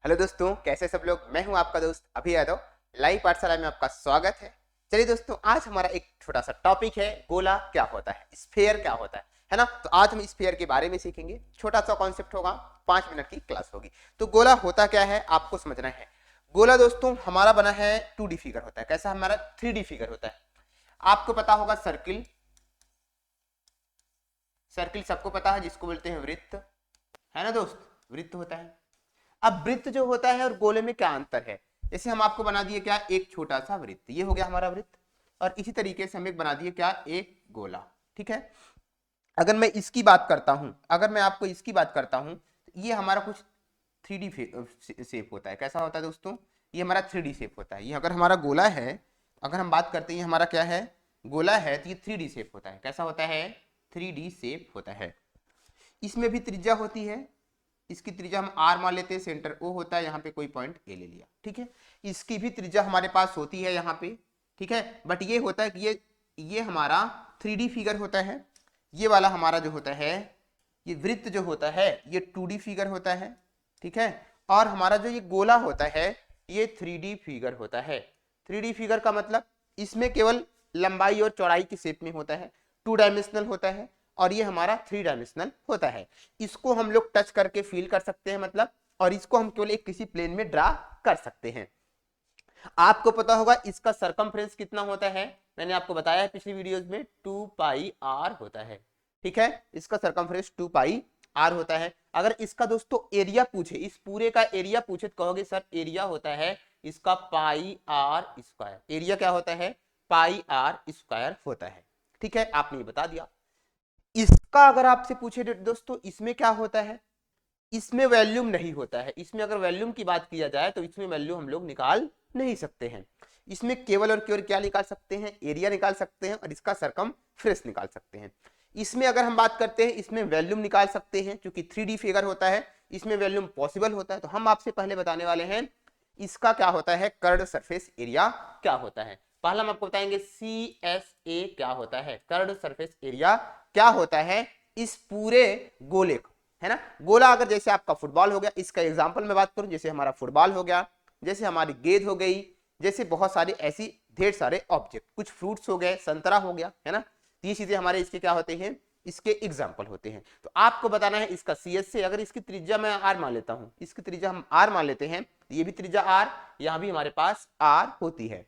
Hello दोस्तों, कैसे सब लोग। मैं हूं आपका दोस्त अभी यादव। लाइव पाठशाला में आपका स्वागत है। चलिए दोस्तों, आज हमारा एक छोटा सा टॉपिक है, गोला क्या होता है, स्फीयर क्या होता है ना। तो आज हम स्फीयर के बारे में सीखेंगे। छोटा सा कॉन्सेप्ट होगा, 5 मिनट की क्लास होगी। तो गोला होता क्या है आपको समझना है। गोला दोस्तों हमारा बना है 2D फिगर होता है। कैसा हमारा 3D फिगर होता है। आपको पता होगा सर्किल, सर्किल सबको पता है, जिसको बोलते हैं वृत्त, है ना दोस्त। वृत्त होता है। अब वृत्त जो होता है और गोले में क्या अंतर है। जैसे हम आपको बना दिए क्या, एक छोटा सा वृत्त, ये हो गया हमारा वृत्त। और इसी तरीके से हम एक बना दिए क्या, एक गोला। ठीक है। अगर मैं इसकी बात करता हूं, अगर मैं आपको इसकी बात करता हूं, तो ये हमारा कुछ 3D शेप होता है। कैसा होता है दोस्तों, ये हमारा 3D शेप होता है। ये अगर हमारा गोला है, अगर हम बात करते हैं हमारा क्या है, गोला है, तो ये 3D शेप होता है। कैसा होता है, 3D शेप होता है। इसमें भी त्रिज्या होती है। इसकी त्रिज्या हम आर मान लेते हैं, सेंटर ओ होता है, यहाँ पे कोई पॉइंट ए ले लिया। ठीक है। इसकी भी त्रिज्या हमारे पास होती है यहाँ पे। ठीक है। बट ये होता है कि ये हमारा 3D फिगर होता है। ये वाला हमारा जो होता है, ये वृत्त जो होता है, ये 2D फिगर होता है। ठीक है। और हमारा जो ये गोला होता है, ये 3D फिगर होता है। 3D फिगर का मतलब इसमें केवल लंबाई और चौड़ाई की शेप में होता है, 2 डायमेंशनल होता है। और ये हमारा 3 डायमेंशनल होता है। इसको हम लोग टच करके फील कर सकते हैं मतलब, और इसको हम केवल एक किसी प्लेन में ड्रा कर सकते हैं। आपको पता होगा इसका सरकमफ्रेंस कितना होता है, मैंने आपको बताया है पिछली वीडियोस में, 2πr होता है। ठीक है। इसका सरकमफ्रेंस 2πr होता है। अगर इसका दोस्तों एरिया पूछे, इस पूरे का एरिया पूछे, तो कहोगे सर एरिया होता है इसका πr²। एरिया क्या होता है, πr² होता है। ठीक है, आपने बता दिया। इसका अगर आपसे पूछे दोस्तों, इसमें क्या होता है, इसमें वैल्यूम नहीं होता है। इसमें अगर वैल्यूम की बात किया जाए तो इसमें वैल्यू हम लोग निकाल नहीं सकते हैं। इसमें केवल और केवल क्या निकाल सकते हैं, एरिया निकाल सकते हैं, और इसका सरकमफ्रेंस निकाल सकते हैं। इसमें अगर हम बात करते हैं, इसमें वैल्यूम निकाल सकते हैं, क्योंकि 3D फिगर होता है, इसमें वैल्यूम पॉसिबल होता है। तो हम आपसे पहले बताने वाले हैं इसका क्या होता है, कर्ड सरफेस एरिया क्या होता है। पहला हम आपको बताएंगे CSA क्या होता है, कर्ड सरफेस एरिया क्या होता है इस पूरे गोले को, है ना। गोला अगर जैसे आपका फुटबॉल हो गया, इसका एग्जांपल मैं बात करूं, जैसे हमारा फुटबॉल हो गया, जैसे हमारी गेंद हो गई, जैसे बहुत सारे ऐसी ढेर सारे ऑब्जेक्ट, कुछ फ्रूट्स हो गए, संतरा हो गया, है ना। ये चीजें हमारे इसके क्या होते हैं, इसके एग्जाम्पल होते हैं। तो आपको बताना है इसका CS से, अगर इसकी त्रिज्या मैं आर मान लेता हूं, इसकी त्रिज्या हम आर मान लेते हैं, ये भी त्रिज्या आर, यहां भी हमारे पास आर होती है।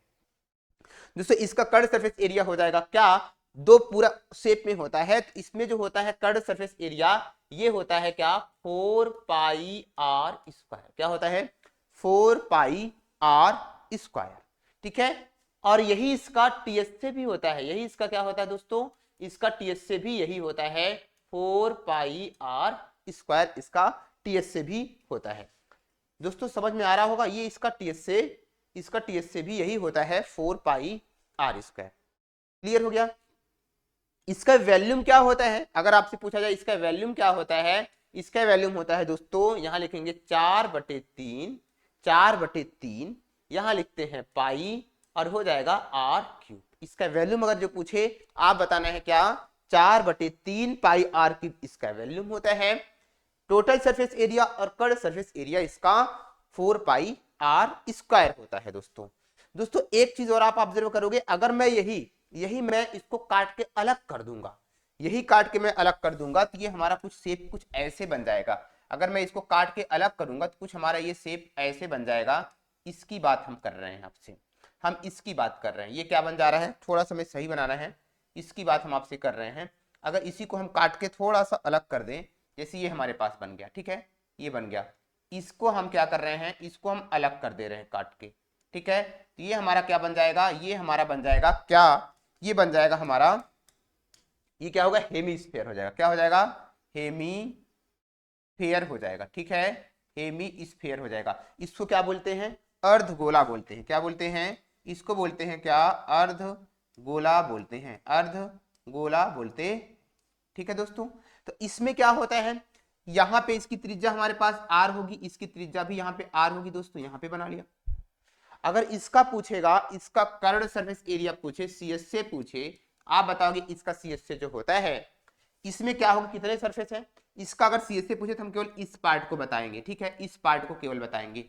दोस्तों इसका कर्ड सरफेस एरिया हो जाएगा क्या, दो पूरा शेप में होता है, तो इसमें जो होता है कर्ड सरफेस एरिया, ये होता है क्या, 4πr²। क्या होता है, 4πr²। ठीक है। और यही इसका TS से भी होता है, यही इसका क्या होता है दोस्तों, इसका TS से भी यही होता है, 4πr²। इसका TS से भी होता है। दोस्तों समझ में आ रहा होगा, ये इसका TS से भी यही होता है, 4πr²। क्लियर हो गया। इसका वैल्यूम क्या होता है, अगर आपसे पूछा जाए इसका वैल्यूम क्या होता है, इसका वैल्यूम होता है दोस्तों, यहां लिखेंगे 4/3, 4/3, यहां लिखते हैं पाई, और हो जाएगा r³। इसका वैल्यूम अगर जो पूछे, आप बताना है क्या, 4/3πr³ इसका वैल्यूम होता है। टोटल सरफेस एरिया और कर्ड सरफेस एरिया इसका 4πr² होता है। दोस्तों एक चीज और आप ऑब्जर्व करोगे, अगर मैं यही मैं इसको काट के अलग कर दूंगा, यही काट के मैं अलग कर दूंगा, तो ये हमारा कुछ शेप कुछ ऐसे बन जाएगा। अगर मैं इसको काट के अलग करूंगा तो कुछ हमारा ये शेप ऐसे बन जाएगा। इसकी बात हम कर रहे हैं आपसे, हम इसकी बात कर रहे हैं। ये क्या बन जा रहा है, थोड़ा सा मैं सही बनाना है, इसकी बात हम आपसे कर रहे हैं। अगर इसी को हम काट के थोड़ा सा अलग कर दें, जैसे ये हमारे पास बन गया, ठीक है, ये बन गया, इसको हम क्या कर रहे हैं, इसको हम अलग कर दे रहे हैं काट के। ठीक है। तो ये हमारा क्या बन जाएगा, ये हमारा बन जाएगा क्या, ये बन जाएगा हमारा, ये क्या होगा, हेमीस्फेयर हो जाएगा। क्या हो जाएगा, हेमीस्फेयर हो जाएगा। ठीक है, हेमीस्फेयर हो जाएगा। इसको क्या बोलते हैं, अर्धगोला बोलते हैं। क्या बोलते हैं, इसको बोलते हैं क्या, अर्धगोला बोलते हैं, अर्धगोला बोलते। ठीक है दोस्तों। तो इसमें क्या होता है, यहां पे इसकी त्रिज्या हमारे पास r होगी, इसकी त्रिज्या भी यहां पे r होगी। दोस्तों यहां पे बना लिया। अगर इसका पूछेगा, इसका कर्ड सरफेस एरिया पूछे, CS से पूछे, आप बताओगे इसका CS से जो होता है, इसमें क्या होगा, कितने सरफेस है, इसका अगर सी से पूछे तो हम केवल इस पार्ट को बताएंगे, ठीक है, इस पार्ट को केवल बताएंगे।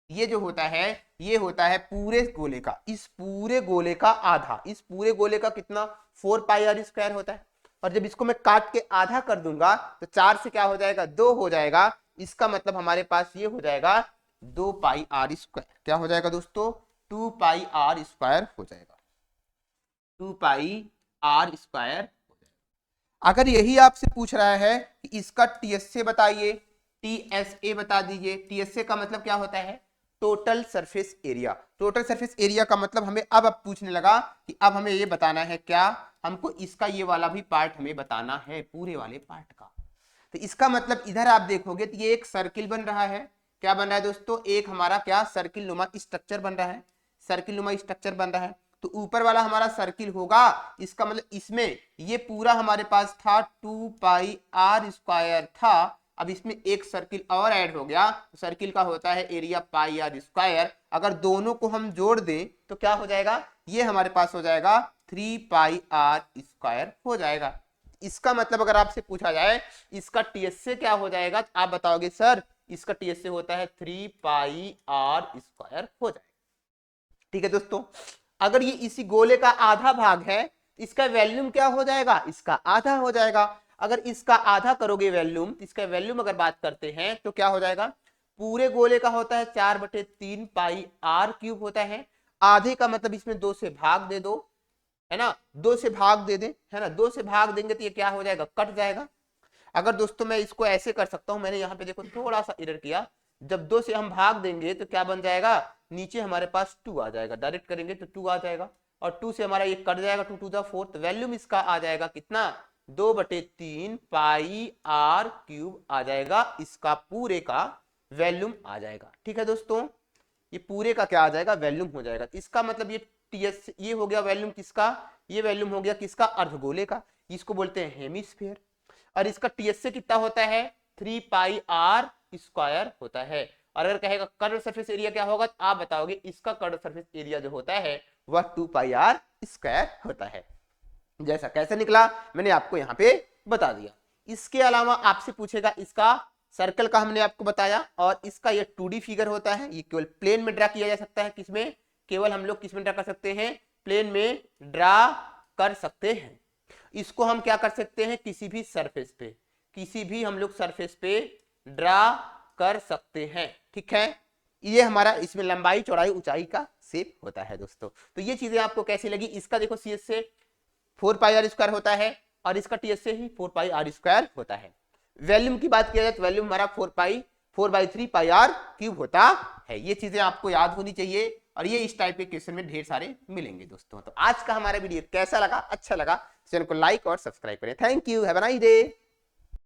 ये जो होता है ये होता है पूरे गोले का, इस पूरे गोले का आधा, इस पूरे गोले का कितना 4 पाई आर स्क्वायर होता है। और जब इसको मैं काट के आधा कर दूंगा तो 4 से क्या हो जाएगा 2 हो जाएगा, इसका मतलब हमारे पास ये हो जाएगा 2 पाई आर स्क्वायर। क्या हो जाएगा दोस्तों 2 पाई आर स्क्वायर हो जाएगा, 2 पाई आर स्क्वायर। अगर यही आपसे पूछ रहा है कि इसका टीएसए बताइए, टीएसए बता दीजिए। टीएसए का मतलब क्या होता है total surface area. Total surface area का मतलब हमें अब पूछने लगा कि अब हमें ये बताना है क्या, हमको इसका ये वाला भी पार्ट हमें बताना है, पूरे वाले पार्ट का। तो इसका मतलब इधर आप देखोगे तो ये एक सर्किल बन रहा है। क्या बन रहा है दोस्तों, एक हमारा क्या सर्किल नुमा स्ट्रक्चर बन रहा है, सर्किल नुमा स्ट्रक्चर बन रहा है। तो ऊपर वाला हमारा सर्किल होगा, इसका मतलब इसमें ये पूरा हमारे पास था 2 पाई आर स्क्वायर था। अब इसमें एक सर्किल और ऐड हो गया, तो सर्किल का होता है एरिया पाई आर स्क्वायर। अगर दोनों को हम जोड़ दें तो क्या हो जाएगा, ये हमारे पास हो जाएगा 3 पाई आर स्क्वायर हो जाएगा। इसका मतलब अगर आपसे पूछा जाए इसका टीएसए क्या हो जाएगा, तो आप बताओगे सर इसका टीएसए होता है 3 पाई आर स्क्वायर हो जाएगा। ठीक है दोस्तों, अगर ये इसी गोले का आधा भाग है, इसका वॉल्यूम क्या हो जाएगा, इसका आधा हो जाएगा। अगर इसका आधा करोगे वॉल्यूम, तो इसका वॉल्यूम अगर बात करते हैं तो क्या हो जाएगा, पूरे गोले का होता है 4/3 पाई आर क्यूब होता है। आधे का मतलब इसमें 2 से भाग दे दो, है ना, 2 से भाग दे दे, है ना, 2 से भाग देंगे तो ये क्या हो जाएगा, कट जाएगा। अगर दोस्तों मैं इसको ऐसे कर सकता हूं, मैंने यहाँ पे देखो थोड़ा सा एरर किया, जब 2 से हम भाग देंगे तो क्या बन जाएगा, नीचे हमारे पास 2 आ जाएगा, डायरेक्ट करेंगे तो 2 आ जाएगा, और 2 से हमारा ये कट जाएगा, 2 टू द 4, वैल्यूम इसका आ जाएगा कितना 2/3 पाई आर क्यूब आ जाएगा, इसका पूरे का वैल्यूम आ जाएगा। ठीक है दोस्तों, ये पूरे का क्या आ जाएगा, वैल्यूम हो जाएगा। इसका मतलब ये टीएस ये हो गया वैल्यूम किसका, ये वैल्यूम हो गया किसका, अर्धगोले का, इसको बोलते हैं हेमिस्फीयर। और इसका टीएसए कितना होता है 3 पाई आर स्क्वायर होता है। और अगर कहेगा कर्व सरफेस एरिया क्या होगा, तो आप बताओगे इसका कर्व सरफेस एरिया जो होता है वह 2 पाई आर स्क्वायर होता है। जैसा कैसे निकला मैंने आपको यहाँ पे बता दिया। इसके अलावा आपसे पूछेगा इसका सर्कल का हमने आपको बताया, और इसका ये 2D फिगर होता है, ये केवल प्लेन में ड्रा किया जा सकता है, किसमें, केवल हम लोग किसमें ड्रा कर सकते हैं, प्लेन में ड्रा कर सकते हैं। इसको हम क्या कर सकते हैं, किसी भी सरफेस पे, किसी भी हम लोग सरफेस पे ड्रा कर सकते हैं। ठीक है, ये हमारा इसमें लंबाई चौड़ाई ऊंचाई का शेप होता है दोस्तों। तो ये चीजें आपको कैसी लगी, इसका देखो सी एस से 4 पाई आर स्क्वायर होता है, और इसका टी एस से ही 4 पाई आर स्क्वायर होता है। वैल्यूम की बात किया जाए तो वैल्यूम हमारा 4/3 पाई आर क्यूब होता है। ये चीजें आपको याद होनी चाहिए, और ये इस टाइप के क्वेश्चन में ढेर सारे मिलेंगे दोस्तों। तो आज का हमारा वीडियो कैसा लगा, अच्छा लगा, चैनल को लाइक और सब्सक्राइब करें। Thank you, have a nice day.